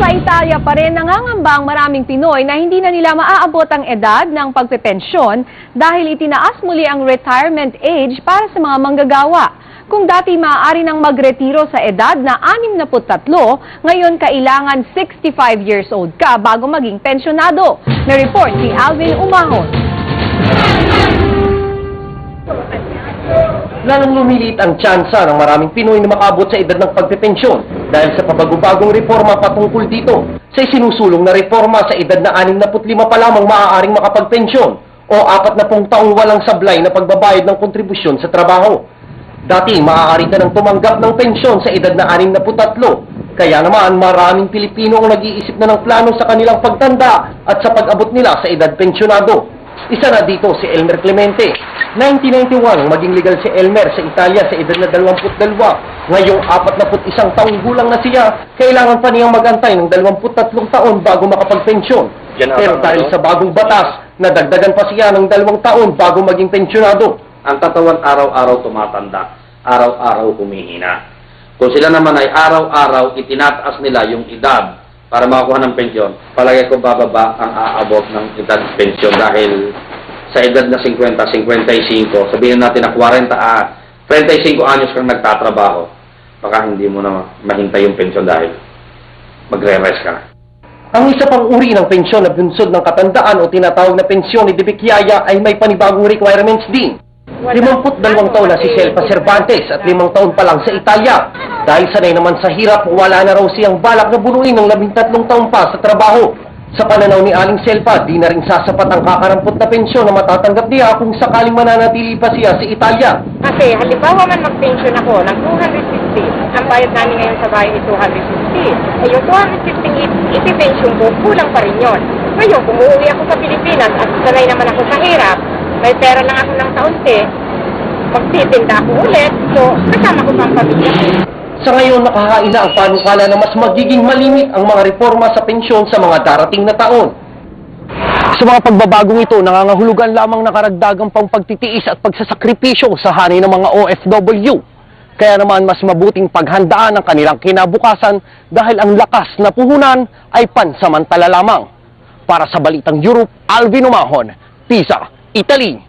Sa Italia pa rin nangangamba ang maraming Pinoy na hindi na nila maaabot ang edad ng pagpepensyon dahil itinaas muli ang retirement age para sa mga manggagawa. Kung dati maaari nang magretiro sa edad na 63, ngayon kailangan 65 years old ka bago maging pensyonado. Na-report si Alvin Umahon. Lalong lumilit ang tsansa ng maraming Pinoy na makaabot sa edad ng pagpepensyon dahil sa pabagong-bagong reforma patungkol dito. Sa isinusulong na reforma sa edad na 65 pa lamang maaaring makapagpensyon o 40 taong walang sablay na pagbabayad ng kontribusyon sa trabaho. Dati maaari ka nang tumanggap ng pensyon sa edad na 63, kaya naman maraming Pilipino ang nag-iisip na ng plano sa kanilang pagtanda at sa pag-abot nila sa edad pensyonado. Isa na dito si Elmer Clemente. 1991, maging legal si Elmer sa Italia sa edad na 22. Ngayong 41 taong gulang na siya, kailangan pa niyang magantay ng 23 taon bago makapagpensyon. Pero dahil sa bagong batas, nadagdagan pa siya ng 2 taon bago maging pensyonado. Ang katawan araw-araw tumatanda, araw-araw humihina. Kung sila naman ay araw-araw itinataas nila yung edad para makakuha ng pensyon, palagay ko bababa ang aabot ng edad pensyon dahil sa edad na 50, 55, sabihin natin na 35 anyos kang nagtatrabaho, baka hindi mo na mahintay yung pensyon dahil magre-rest ka na. Ang isa pang uri ng pensyon na bunsod ng katandaan o tinatawag na pensyon ni Dibikyaya ay may panibagong requirements din. 52 taon na si Selpa Cervantes at 5 taon pa lang sa Italia. Dahil sanay naman sa hirap, wala na raw siyang balak na bunuin ng 13 taon pa sa trabaho. Sa pananaw ni Aling Selpa, di na rin sasapat ang kakarampot na pensyon na matatanggap niya kung sakaling mananatili pa siya sa Italia. Kasi halimbawa man mag-pension ako ng 250, ang bayad namin ngayon sa bahay ay 250. Eh yung 250 iti-pension ko, kulang pa rin yun. Ngayon, kung uuwi ako sa Pilipinas at sanay naman ako sa hirap, may pera lang ako ng kaunti, magtitinda ako ulit, so kasama ko pa ang pamilya ko. Sa ngayon, nakahain na ang panukala na mas magiging malimit ang mga reforma sa pensyon sa mga darating na taon. Sa mga pagbabagong ito, nangangahulugan lamang na karagdagang pang pagtitiis at pagsasakripisyo sa hanay ng mga OFW. Kaya naman mas mabuting paghandaan ang kanilang kinabukasan dahil ang lakas na puhunan ay pansamantala lamang. Para sa Balitang Europe, Alvin Umahon, Pisa, Italy.